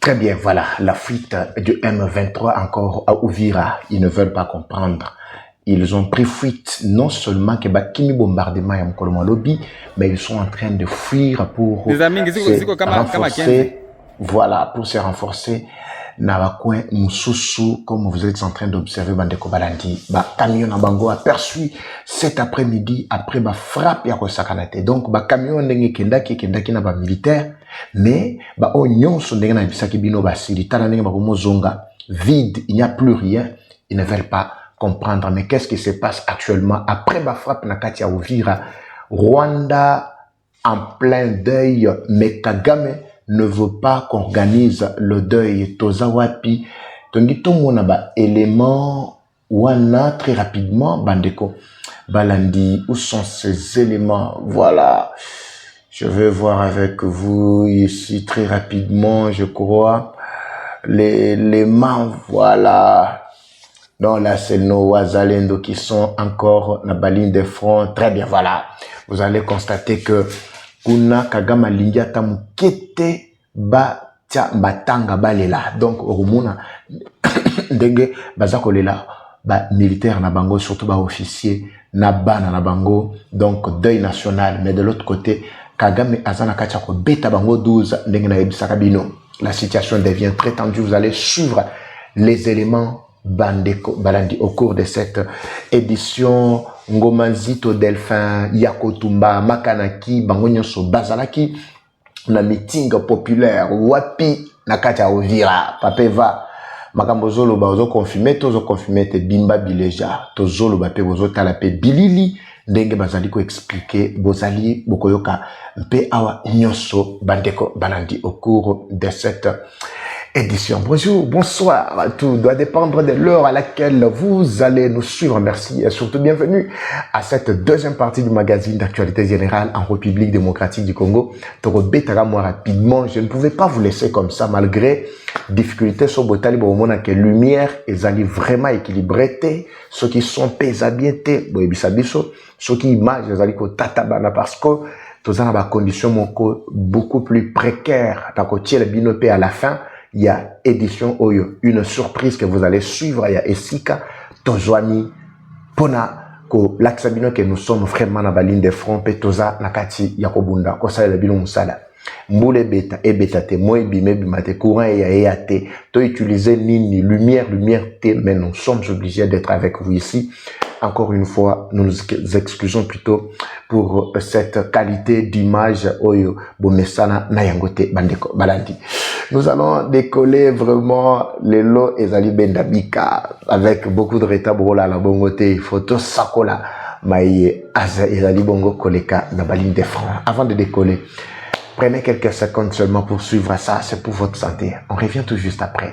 Très bien, voilà, la fuite du M23 encore à Ouvira, ils ne veulent pas comprendre. Ils ont pris fuite, non seulement que Bakimi bombardement et lobby, mais ils sont en train de fuir pour se renforcer. Voilà, pour se renforcer. Nabakouin Moussoussou, comme vous êtes en train d'observer, Bandeko Balandi, camion Nabango aperçu cet après-midi après frappe à Kosakanate. Donc, camion n'est kendaki na militaire, mais oignon sont des bisaki bino basili, tanane zonga, vide, il n'y a plus rien, ils ne veulent pas comprendre. Mais qu'est-ce qui se passe actuellement après frappe Nakati à Ouvira, Rwanda en plein deuil, mais Kagame ne veut pas qu'on organise le deuil. Tozawapi, tondito monaba élément wana très rapidement bandeko balandi. Où sont ces éléments? Voilà, je vais voir avec vous ici très rapidement. Je crois les mains. Voilà. Non, là, c'est nos Wazalendo qui sont encore na baline de front. Très bien, voilà. Vous allez constater que kuna Kagama Lindiata Mukete batanga balela. Donc, Rumuna, denge bazako lela, militaire na bango, surtout officier, na bango. Donc, deuil national. Mais de l'autre côté, Kagame Azana Kachako beta bango 12, denge na ebisakabino. La situation devient très tendue. Vous allez suivre les éléments Bandeko Balandi au cours de cette édition. Ngomanzito Delphin, Yakotumba, Makanaki, Bangonyoso Bazalaki, na meeting populaire, Wapi, Nakata Ovira, Papeva, Makambozolo, Bazo confirmé, Tozo confirmé, te Bimba Bileja, Tozolo Bape, Bozo Talape, Bilili, Ndenge Bazaliko expliqué, Bozali, Bokoyoka, Mpe Awa Nyoso, Bandeko Balandi au cours de cette édition. Bonjour, bonsoir, tout doit dépendre de l'heure à laquelle vous allez nous suivre. Merci et surtout bienvenue à cette deuxième partie du magazine d'actualité générale en République démocratique du Congo. Torobetara moi rapidement, je ne pouvais pas vous laisser comme ça malgré difficultés sur Botali au moment que lumière ils allaient vraiment équilibré, ceux qui sont pésabientés, ceux qui imagent ils allaient ko tatabana parce que tous en bas conditions beaucoup plus précaires. Tant que tiens le binopé à la fin. Il y a édition Oyo, une surprise que vous allez suivre. Il y a Esika, Tozwani, Pona, ko l'axabino que nous sommes vraiment dans la ligne de front, Petoza, Nakati, Yakobunda, Kosa le bino musala. Moule beta, et beta te, moi bimate, courant et te, to utiliser nini, lumière te, mais nous sommes obligés d'être avec vous ici. Encore une fois, nous nous excusons plutôt pour cette qualité d'image Oyo, Bomesana, Nayangote, Bandeko, Balandi. Nous allons décoller vraiment les lots Ezali Bendabika avec beaucoup de retard pour la bongote, photo Sakola, Maïe, Ezali Bongo Koleka, Nabaline de francs. Avant de décoller, prenez quelques secondes seulement pour suivre ça, c'est pour votre santé. On revient tout juste après.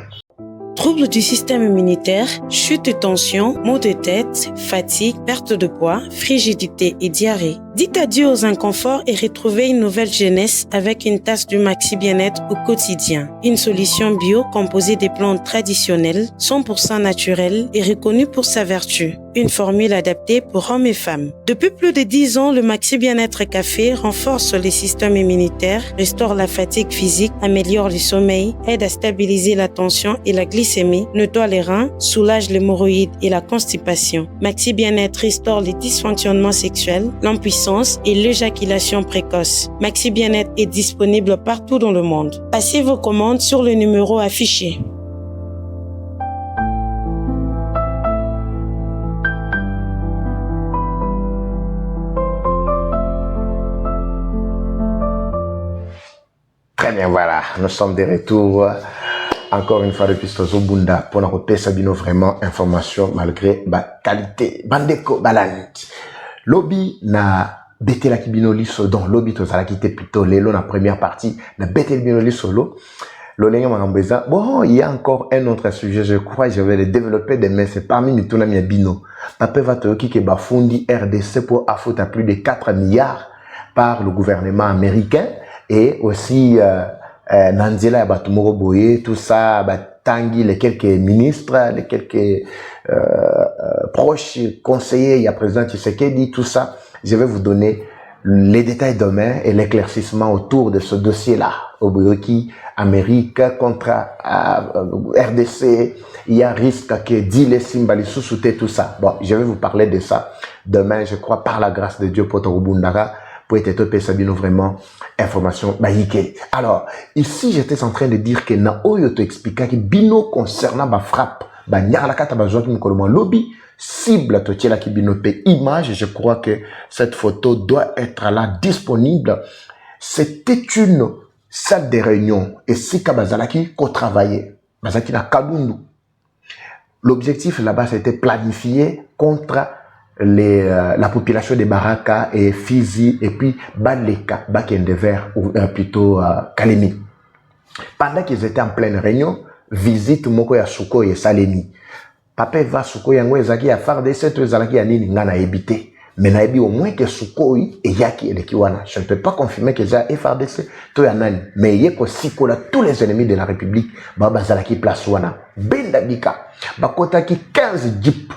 Troubles du système immunitaire, chute de tension, maux de tête, fatigue, perte de poids, frigidité et diarrhée. Dites adieu aux inconforts et retrouvez une nouvelle jeunesse avec une tasse du Maxi Bien-être au quotidien. Une solution bio composée des plantes traditionnelles, 100% naturelles et reconnue pour sa vertu. Une formule adaptée pour hommes et femmes. Depuis plus de 10 ans, le Maxi Bien-être Café renforce les systèmes immunitaires, restaure la fatigue physique, améliore le sommeil, aide à stabiliser la tension et la glycémie, nettoie les reins, soulage l'hémorroïde et la constipation. Maxi Bien-être restaure les dysfonctionnements sexuels, l'impuissance et l'éjaculation précoce. Maxi Bien-être est disponible partout dans le monde. Passez vos commandes sur le numéro affiché. Très bien, voilà, nous sommes de retour. Encore une fois depuis Tozobunda pour nous repérer Sabino vraiment information malgré la qualité. Bandeko Balanti. Lobby na bete la kibino li sodon. Lobby tozala kite plutôt lelo na première partie na bete la kibino li solo. L'olenge magambeza. Bon, il y a encore un autre sujet, je crois, je vais le développer demain. C'est parmi mituna mi bino. Pape va te ki ke bafundi RDC pour affouter à plus de 4 milliards par le gouvernement américain et aussi Nanzela ya Batumoro Boye, tout ça, Tanguy, les quelques ministres, les quelques proches conseillers, il y a président Tshisekedi, tout ça. Je vais vous donner les détails demain et l'éclaircissement autour de ce dossier-là. Oboyoki, Amérique contre RDC, il y a risque que dit les Simbali sous-souté tout ça. Bon, je vais vous parler de ça demain, je crois, par la grâce de Dieu, pour Bundara, pour être Sabino vraiment information baïke. Alors, ici, j'étais en train de dire que na oyo te expliquer que bino concernant ba frappe, ba nyarlakata ba joki mkoloma lobby, cible to tchela ki bino pe image, je crois que cette photo doit être là disponible. C'était une salle de réunion et si kabazalaki ko travaillait, bazaki na Kalundu. L'objectif là-bas c'était planifié contre la population de Baraka et Fizi et puis Baleka, Bakendever ou plutôt Kalemi. Pendant qu'ils étaient en pleine réunion, visite Moko ya Suko et Salemi. Papa va Suko yango ezaki ya FARDC to ezalaki ya nini nga na ebité. Mais na ebi au moins que Suko et yaki elekiwana. Je ne peux pas confirmer que ça FARDC to ya nani. Mais yeko sikola tous les ennemis de la République baba zalaki place wana. Benda bika. Bakotaki 15 jeeps.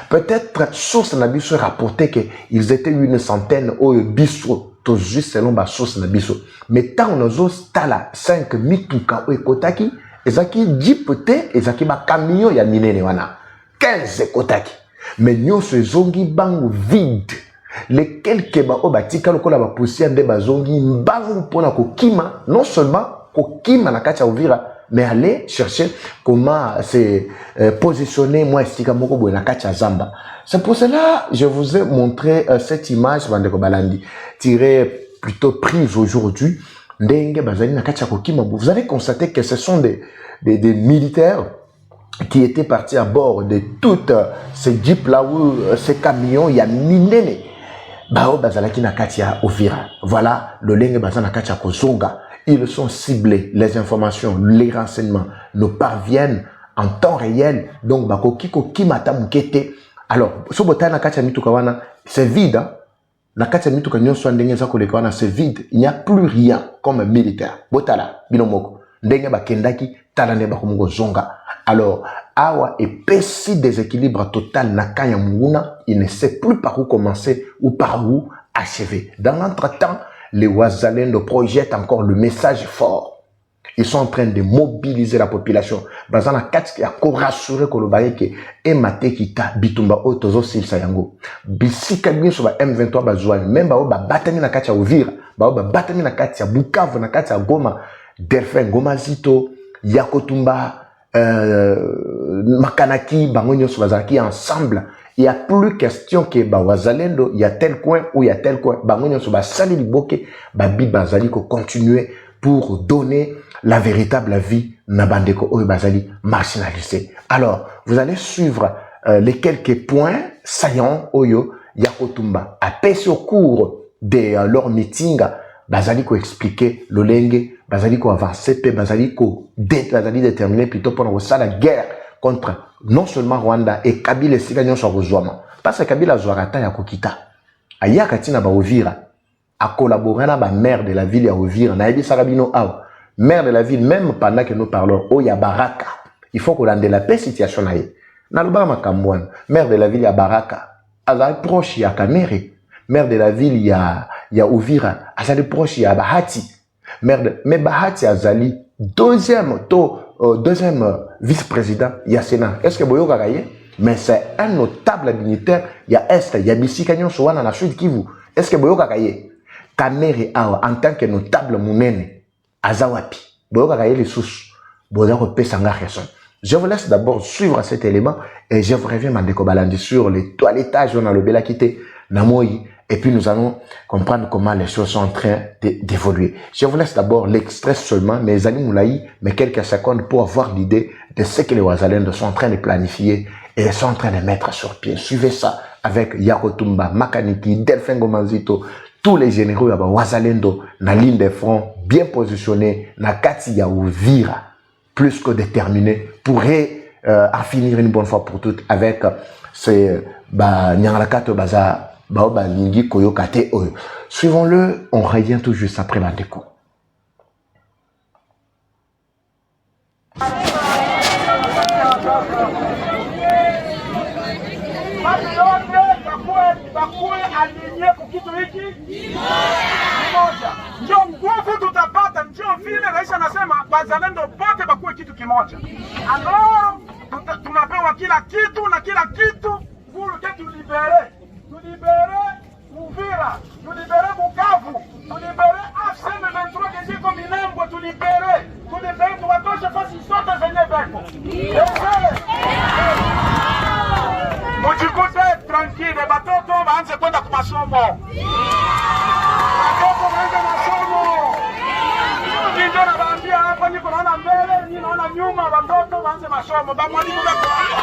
Peut-être, source Nabiso rapportait qu'ils étaient une centaine au biso, tout juste selon ma source Nabiso. Mais tant on a stala 5 mituka au kotaki, ezaki jipete, ezaki ba camion ya minene wana. 15 kotaki. Mais nous se zongi bangu vide. Les quelques ba obatika lokola ba poussière de ba zongi bangu pona kokima, non seulement kokima na kacha Uvira, mais aller chercher comment se positionner moi estika moko boye na kati ya zamba. C'est pour cela je vous ai montré cette image bandeko balandi tirée plutôt prise aujourd'hui ndenge bazali na kati ya kokima. Vous allez constater que ce sont des militaires qui étaient partis à bord de toutes ces jeeps là où ces camions il y a minene bao bazalaki na kati ya Uvira. Voilà le lenge bazana kati ya kozonga. Ils sont ciblés, les informations, les renseignements nous parviennent en temps réel. Donc, bakokiko kimata mukete. Alors, so bota na kacha mituka wana, c'est vide. Hein? Na kacha mituka nyonso ndenge za koleka wana, c'est vide. Il n'y a plus rien comme militaire. Botala, binomoko. Ndenge bakendaki, talane bakumungo zonga. Alors, awa epesi déséquilibre total na kanya munguna, il ne sait plus par où commencer ou par où achever. Dans l'entretemps, les Wazalendo projettent encore le message fort. Ils sont en train de mobiliser la population. Bazana katski a rassuré que le baïke et mate kita bitumba otozo sil sayango. Bisika bien sur M23 bazouani. Même ba batami na katia Uvira. Ba batami na katia Bukavu na katia Goma. Delphin Goma Zito. Yakotumba. Makanaki. Bangonyo sur bazaki ensemble. Il n'y a plus question que Wazalendo, il y a tel coin ou il y a tel coin. Bangonyo sur basali liboke. Babi bazali ko continuer pour donner la véritable vie Nabandeko Oyo Bazali marginalisé. Alors, vous allez suivre les quelques points saillants Oyo Yakotumba. Après au cours de leur meeting, Bazali ko expliquer le lenge, Bazali ko avancer, Bazali ko déterminer plutôt pour la guerre contre non seulement Rwanda et Kabila et Siganyon sur Rozoama. Parce que Kabila Zouarata Yakokita. Ayakatina ba Uvira. A collaboré avec la maire de la ville à Uvira. Naïbi Sarabino Aou. Maire de la ville, même pendant que nous parlons, oh, il y a Baraka. Il faut qu'on ait la paix situation. Naluba Makambouane, maire de la ville, il y a Baraka. Azali proche, il y a Kamere. Maire de la ville, il y a Uvira. Azali proche, il y a Bahati. Mais Bahati Azali, deuxième vice-président, il y a Sénat. Est-ce que Boyo Gagaye? Mais c'est un notable dignitaire. Il y a Est, il y a Bissi Kanyon Souana, la Sud Kivu. Est-ce que Boyo Gagaye? Kamere Awa, en tant que notable Mounene. Azawapi, je vous laisse d'abord suivre cet élément et je vous reviens Mandeko Balandi sur les toilettages on a le bel quitté Namoyi et puis nous allons comprendre comment les choses sont en train d'évoluer. Je vous laisse d'abord l'extrait seulement, mes amis Moulaï, mais quelques secondes pour avoir l'idée de ce que les Wazalendo sont en train de planifier et sont en train de mettre sur pied. Suivez ça avec Yakotumba, Makaniki, Delphin Gomanzito, tous les généraux à Wazalendo, na ligne de front, bien positionnés, na kati ya Uvira, plus que déterminés, pourraient en finir une bonne fois pour toutes avec ces Nyangalakato Baza, Baoba Lingi Koyokate Oyo. Suivons-le, on revient tout juste après la déco. bakuwe alinye kukitu hiki kimoja. Ndio nguvu tutapata, ndio vile rais anasema wazalendo wote bakuwe kitu kimoja. Alors tunapewa kila kitu na kila kitu pour que tulibere Uvira, tulibere Bukavu, tulibere AFSM 23 Kiziko Minembwe, tulibere tuwatoshe fasi zote zenye beko. Mujikute tranquille, batoto baanze kwenda kwa masomo. Batoto baanze masomo. Ndio nawaambia hapa, niko naona mbele, niko naona nyuma, batoto baanze masomo. Ba mwalimu wako hapa.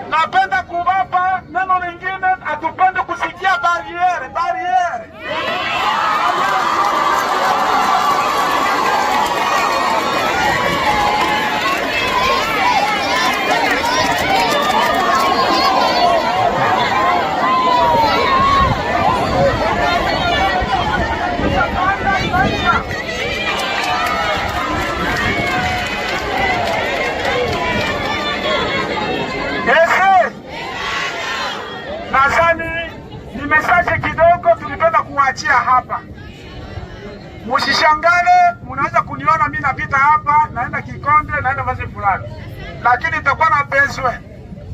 Napenda kuwapa neno lingine, atupende kusikia bariere. Nadhani ni message kidogo tulipenda kuachia hapa. Musishangale, mnaweza kuniona mimi napita hapa, naenda Kikonde, naenda vazi fulani. Lakini itakuwa na bezwe.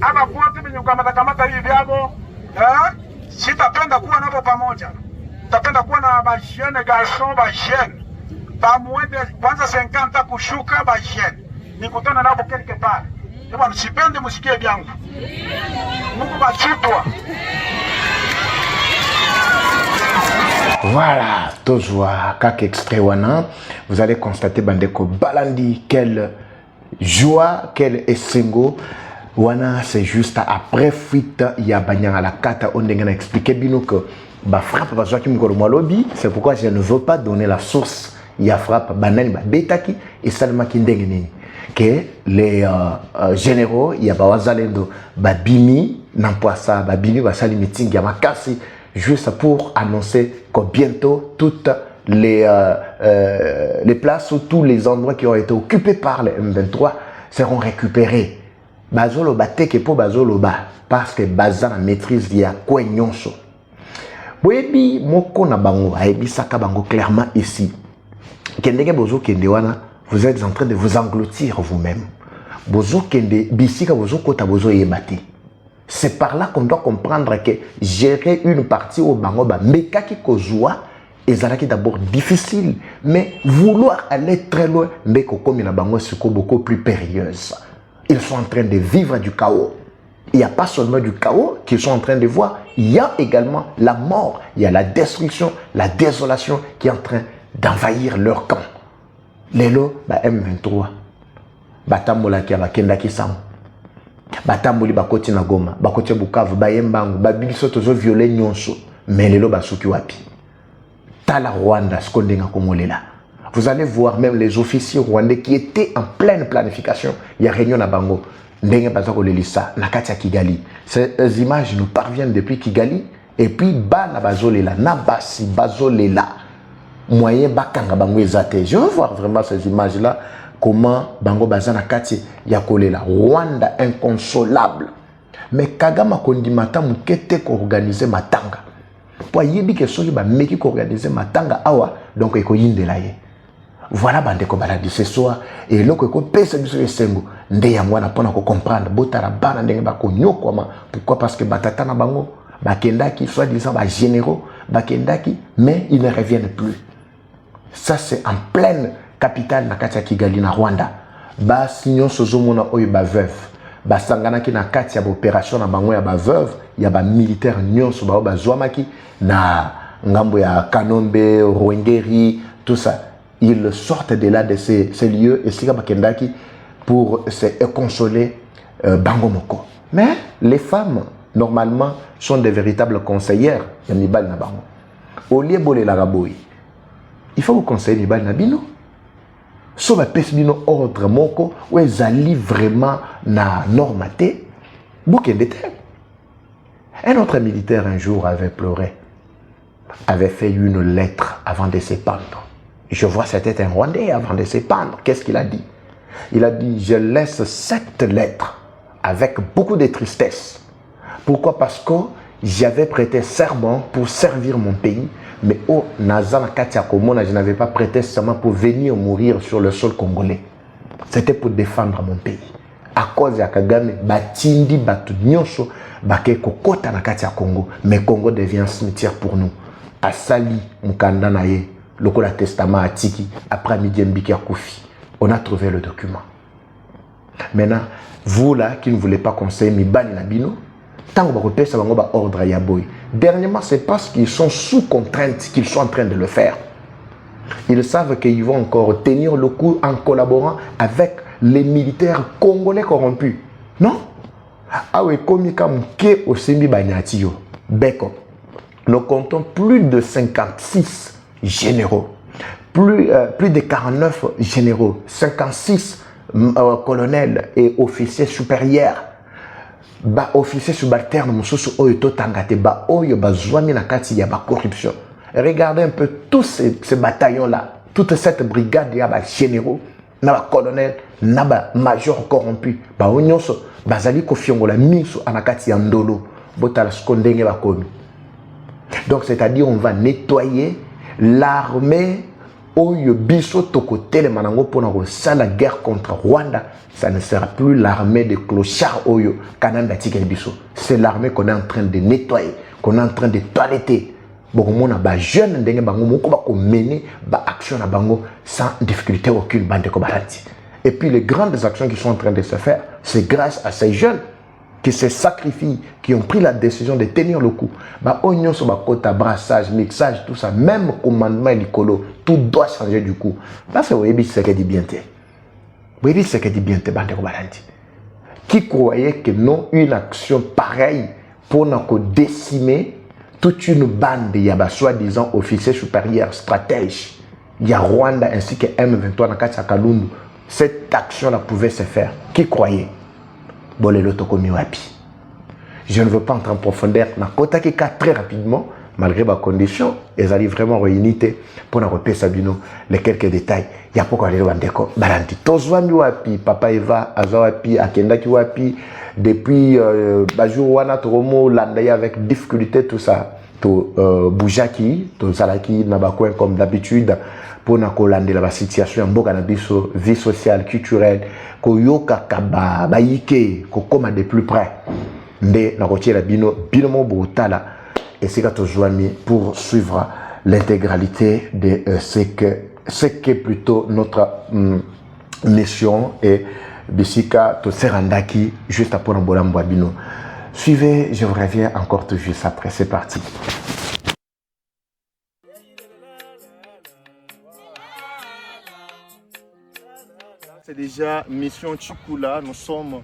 Ama pote mwenye kamata hivi hapo, sitapenda kuwa nabo pamoja. Tapenda kuwa na ba jeune garçon, ba jeune. Ba mwende kwanza 50 kushuka ba jeune. Nikutana nabo quelque part. Eba msipende musikie byangu. Mungu bachitwa. Voilà, toujours kak extrait wana, vous allez constater bandeko balandi, quelle joie, quel essengo. Wana c'est juste après fuite ya banyanga la kata on a expliqué bino que ba frappe ba joaki mkoro lobby, c'est pourquoi je ne veux pas donner la source ya frappe banani ba betaki et seulement ki ndenge nini que les généraux ya ba wazalendo ba bimi n'empoisa ba bimi ba sali meeting ya makasi juste pour annoncer que bientôt toutes les places ou tous les endroits qui ont été occupés par les M23 seront récupérés. Bazolo bateke po bazolo ba parce que baza na maîtrise ya kwenyonso. Boyebi moko na bango ayebi saka bango clairement ici. Kendeke bozo kende wana, vous êtes en train de vous engloutir vous-même. Bozo kende bisika bozo kota bozo yebate. C'est par là qu'on doit comprendre que gérer une partie au bango ba mekaki kozwa ezalaki d'abord difficile, mais vouloir aller très loin mbeko komi na bango siko beaucoup plus périlleuse. Ils sont en train de vivre du chaos. Il n'y a pas seulement du chaos qu'ils sont en train de voir, il y a également la mort, il y a la destruction, la désolation qui est en train d'envahir leur camp. Lelo, ba M23, batambola ki abakenda ki sam. Batamboli bakoti na Goma, bakoti Bukavu, ba yembangu, ba biso tozo violer nyonso, mais lelo basuki wapi. Tala Rwanda skondenga komolela. Vous allez voir même les officiers rwandais qui étaient en pleine planification. Il y a réunion à Bango. Ces images nous parviennent depuis Kigali. Et puis, Bana Bazolela, Nabasi Bazolela. Moyen Bakanga Bango Ezate. Je veux voir vraiment ces images-là. Comment Bango Bazana Kati Yakolela. Rwanda inconsolable. Mais Kagama Kondimata Mukete organisé Matanga. Pour Yebi Kesoli Meki organisé Matanga Awa. Donc, Eko Yindelaye. Voilà bandeko baladi ce soir et loko ko pesa biso esengo nde ya mwana pona ko comprendre botala bana ndenge ba ko nyokoma. Pourquoi? Parce que batata na bango bakendaki soit disant ba généraux bakendaki mais ils ne reviennent plus. Ça c'est en pleine capitale na kati ya Kigali na Rwanda. Ba sinyo sozomona oyo ba veuve ba sanganaki na kati ya opération na bango ya ba veuve ya ba militaire nyonso ba zwamaki na ngambo ya Kanombe, Rwengeri, tout ça. Ils sortent de là de ces lieux et Sika Bakendaki pour se consoler Bangomoko. Mais les femmes, normalement, sont des véritables conseillères. Au lieu de la raboui, il faut vous conseiller Nibal Nabino. Sauf à Pesbino ordre moko, où ils allient vraiment na normaté. Un autre militaire un jour avait pleuré, avait fait une lettre avant de se pendre. Je vois c'était un Rwandais avant de se pendre. Qu'est-ce qu'il a dit? Il a dit, je laisse cette lettre avec beaucoup de tristesse. Pourquoi? Parce que j'avais prêté serment pour servir mon pays, mais au Nazana Katia Komona, je n'avais pas prêté serment pour venir mourir sur le sol congolais. C'était pour défendre mon pays. À cause de Kagame, Batindi Batu Nyonso, Bake Kokota na Katia Congo, mais Congo devient un cimetière pour nous. Asali Mukanda Naye, Lokola Testament Atiki, après Midi Mbiki Akoufi. On a trouvé le document. Maintenant, vous là qui ne voulez pas conseiller Mibani Nabino, tant que vous repérez ça, vous ordre à Yaboy. Dernièrement, c'est parce qu'ils sont sous contrainte qu'ils sont en train de le faire. Ils savent qu'ils vont encore tenir le coup en collaborant avec les militaires congolais corrompus. Non? Ah oui, comme Ke Osembi Banyatio, Beko. Nous comptons plus de 56 généraux, plus de 49 généraux, 56 colonels et officiers supérieurs. Officiers subalternes, Moussousou Oyo Totangate, Oyo Bazouami Nakati, Yaba corruption. Regardez un peu tous ces bataillons-là, toute cette brigade, il y a des généraux, il y a des colonels, il y a des majors corrompus. Bazali Kofiongola, Minsu Anakati Andolo, Botala Skondenge Bakomi. Donc, c'est-à-dire, on va nettoyer l'armée Oyo Biso Tokote, le Manango, pour la guerre contre Rwanda. Ça ne sera plus l'armée de clochards Oyo, Kananda Tigre Biso. C'est l'armée qu'on est en train de nettoyer, qu'on est en train de toiletter. Beaucoup de gens jeunes mener action sans difficulté aucune. Et puis les grandes actions qui sont en train de se faire, c'est grâce à ces jeunes qui se sacrifient, qui ont pris la décision de tenir le coup. Oignon sur quota, brassage, mixage, tout ça, même commandement écolo, tout doit changer du coup. Là, c'est Webi ce qui dit bien. Webi ce qui dit bien. Qui croyait que non, une action pareille pour nous décimer toute une bande, il y a soi-disant officiers supérieurs, stratèges, il y a Rwanda ainsi que M23 dans Kalundu. Cette action-là pouvait se faire. Qui croyait? Bolelo Tokomi Wapi. Je ne veux pas entrer en profondeur. Très rapidement, malgré ma condition, ils allaient vraiment réunir pour nous repérer Sabino les quelques détails. Il y a pourquoi les Wandeko Balanti. Tozwami Wapi, Papa Eva, Azawapi, Akendaki Wapi. Depuis Bajou Wana Toromo, Landaya avec difficulté, tout ça. To Boujaki, to Zalaki, Nabakouin comme d'habitude, pour Nakolande la situation en Bokanabiso, vie sociale, culturelle, Koyoka Kaba, Baïke, Kokoma de plus près. Nde Nakotier la Bino, Binomo Boutala, et c'est qu'à pour suivre l'intégralité de ce qu'est plutôt notre mission et Bissika to Serandaki, juste après Nambolambo Bino. Suivez, je vous reviens encore tout juste après. C'est parti. C'est déjà Mission Tchikoula. Nous sommes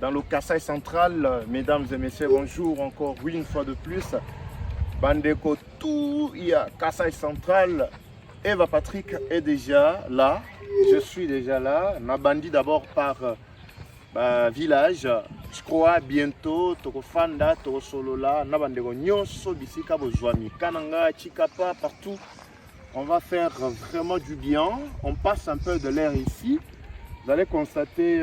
dans le Kasaï central. Mesdames et messieurs, bonjour encore une fois de plus. Bandeko, tout il y a Kasaï central. Eva Patrick est déjà là. Je suis déjà là. Nabandi d'abord par village. Je crois bientôt Tokofanda, Tokosolola, Nabandego Nyonso, Bisika Bozwami, Kananga, Chikapa, partout. On va faire vraiment du bien. On passe un peu de l'air ici. Vous allez constater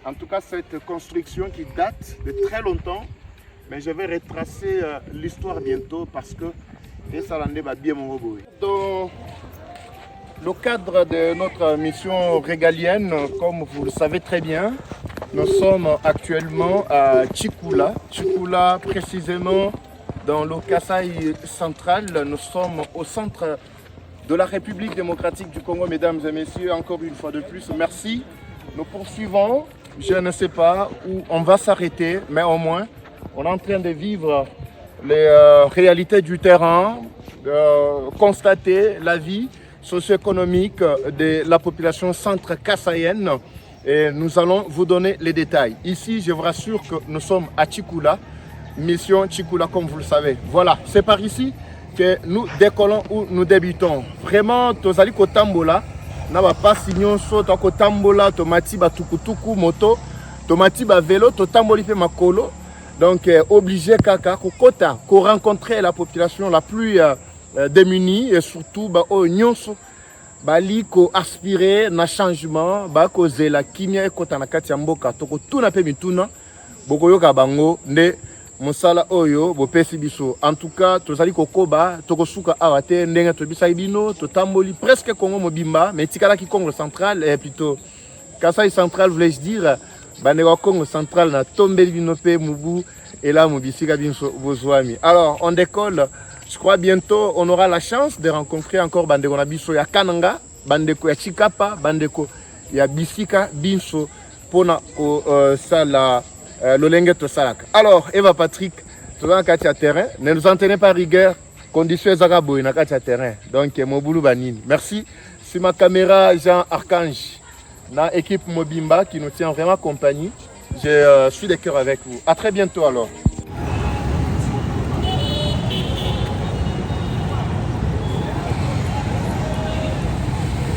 en tout cas cette construction qui date de très longtemps. Mais je vais retracer l'histoire bientôt parce que dans le cadre de notre mission régalienne, comme vous le savez très bien, nous sommes actuellement à Tchikoula. Tchikoula, précisément dans le Kasaï central. Nous sommes au centre de la République démocratique du Congo, mesdames et messieurs. Encore une fois de plus, merci. Nous poursuivons. Je ne sais pas où on va s'arrêter, mais au moins, on est en train de vivre les réalités du terrain, constater la vie socio-économique de la population centre-kassaïenne. Et nous allons vous donner les détails. Ici, je vous rassure que nous sommes à Tchikoula, mission Tchikoula comme vous le savez. Voilà, c'est par ici que nous décollons ou nous débutons. Vraiment, tozali kotambola, na ba pasi nyonso to kotambola, tomati ba tukutuku moto, tomati ba vélo, to tamboli pe makolo. Donc obligé kaka kokota, ko rencontrer la population la plus démunie et surtout ba o nyonso bali ko aspirer na changement ba ko zela kimia ekota na kati ya mboka toko tuna pe mituna boko yoka bango nde mosala oyo bopesi biso. En tout cas tozali kokoba toko suka awate ndenge to bisa bino to tamboli presque Congo mobimba mais tikala ki Congo central et plutôt Kasai central voulais-je dire bande wa Congo central na tombeli bino pe mubu et là mobisika biso bozwami. Alors on décolle. Je crois bientôt on aura la chance de rencontrer encore Bandeko na biso ya Kananga, Bandeko ya Chikapa, Bandeko ya Bisika Binso pona ko sala lolenge to salaka. Alors Eva Patrick, tu vas à terrain, ne nous entraînez pas rigueur, conditions zagabo na katia terrain. Donc mobulu banini. Merci. C'est ma caméra Jean Archange, na équipe Mobimba qui nous tient vraiment compagnie. Je suis de cœur avec vous. À très bientôt alors.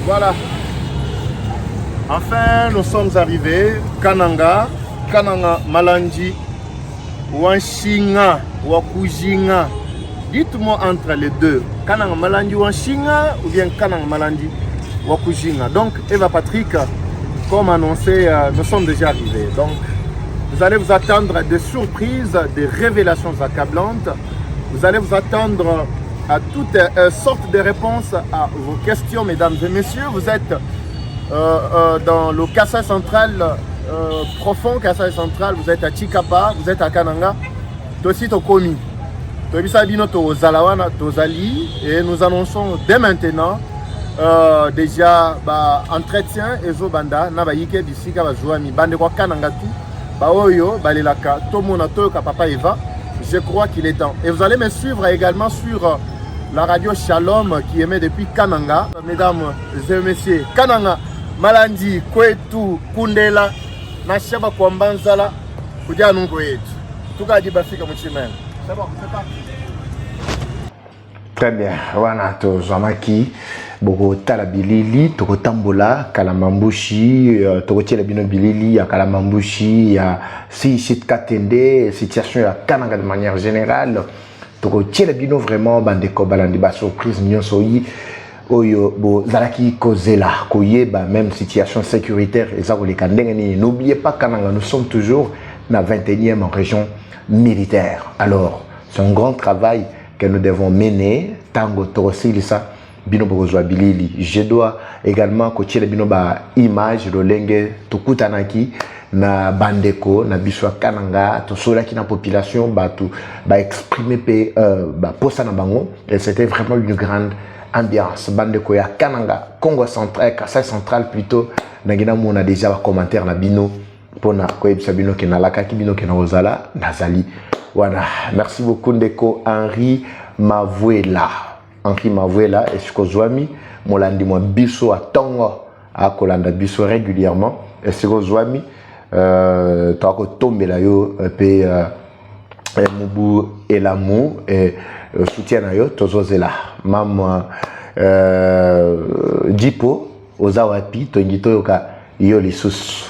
Voilà. Enfin, nous sommes arrivés. Kananga Malandi, Wanshinga, Wakujinga. Dites-moi entre les deux. Kananga Malandi, Wanshinga ou bien Kananga Malandi, Wakujinga. Donc, Eva Patrick, comme annoncé, nous sommes déjà arrivés. Donc, vous allez vous attendre à des surprises, des révélations accablantes. Vous allez vous attendre à toutes sortes de réponses à vos questions, mesdames et messieurs. Vous êtes dans le Kasai central, profond Kasai central, vous êtes à Chikapa, vous êtes à Kananga, aussi Tokomi. Et nous annonçons dès maintenant déjà entretien et Zobanda, Nabaïke, Bissika, Bazouami, Bandekwa Kananga, Baoyo, Balelaka, Tomona Toyoka, Papa Eva. Je crois qu'il est temps. Et vous allez me suivre également sur la radio Shalom qui émet depuis Kananga. Mesdames et messieurs, Kananga, Malandi, Kwetu, Kundela, Nashaba Kwambanzala, Kudia Nungoet. Tout cas, dit Bafika Mouchimen. C'est bon, c'est parti. Très bien. Wana to Zamaki, Boko Talabilili, Toko Tambola, Kalamambushi, Toko Tielabino Bilili, à Kalamambushi, à Sisit Katende, situation à Kananga de manière générale. Toko Tielabino vraiment, Bandeko Balandiba surprise, Nyon Soyi, Oyo, Bo Zalaki Kozela, Koyeba, même situation sécuritaire, et ça, n'oubliez pas Kananga, nous sommes toujours dans la 21e région militaire. Alors, c'est un grand travail que nous devons mener. Tango Torosilisa, Bino Bogozwa Bilili. Je dois également coacher les binoba image, le lenge, Tukutanaki, na Bandeko, na Biswa Kananga, tout cela qui na population, tout, exprimer, posa na bango. Et c'était vraiment une grande ambiance. Bandeko ya Kananga, Congo central, Kasai central plutôt, Nagina on a déjà un commentaire na Bino, Pona, Koebsa Bino qui na laka, ki Bino qui na Ozala, Nazali. Voilà, merci beaucoup Ndeko Henri Mavuela. Henri Mavuela et Sikozwami, Molandi mo biso a tongo a kolanda biso régulièrement et Sikozwami to tombe la yo pe mubu elamu et soutien na yo tozozela mam Jipo ozawapi to ngito yoka yo lisusu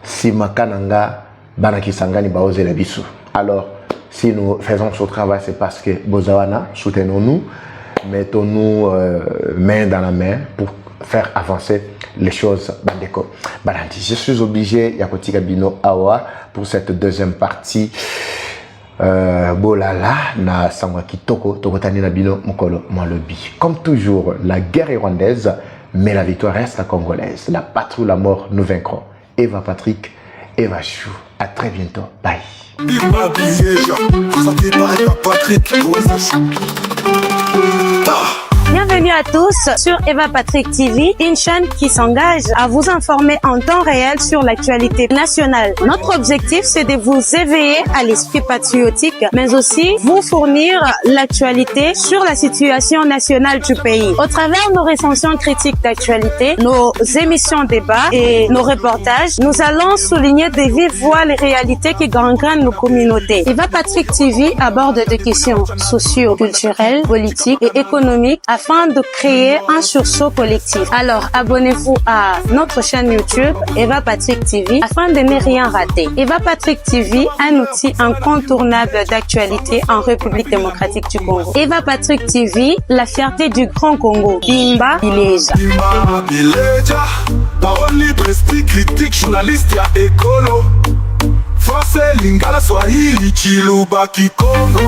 simakananga bana kisangani baozela biso. Alors si nous faisons ce travail, c'est parce que Bozawana, soutenons-nous, mettons-nous main dans la main pour faire avancer les choses. Bandeko Balandi. Je suis obligé, Yakoti Kabino Awa, pour cette deuxième partie. Bolala, na Sangwaki Toko, Tokotani Nabino Mokolo Malobi. Comme toujours, la guerre est rwandaise, mais la victoire reste la congolaise. La patrie ou la mort, nous vaincrons. Eva Patrick, Eva Chou. À très bientôt. Bye. Bienvenue à tous sur Eva Patrick TV, une chaîne qui s'engage à vous informer en temps réel sur l'actualité nationale. Notre objectif, c'est de vous éveiller à l'esprit patriotique, mais aussi vous fournir l'actualité sur la situation nationale du pays. Au travers de nos recensions critiques d'actualité, nos émissions débats et nos reportages, nous allons souligner de vive voix les réalités qui gangrènent nos communautés. Eva Patrick TV aborde des questions socio-culturelles, politiques et économiques afin afin de créer un sursaut collectif. Alors, abonnez-vous à notre chaîne YouTube Eva Patrick TV afin de ne rien rater. Eva Patrick TV, un outil incontournable d'actualité en République démocratique du Congo. Eva Patrick TV, la fierté du Grand Congo. Bimba Bileja. Bimba Bileja, parole libre, esprit critique, journaliste ya écolo. Français, Lingala, Swahili, Chiluba, Kikongo.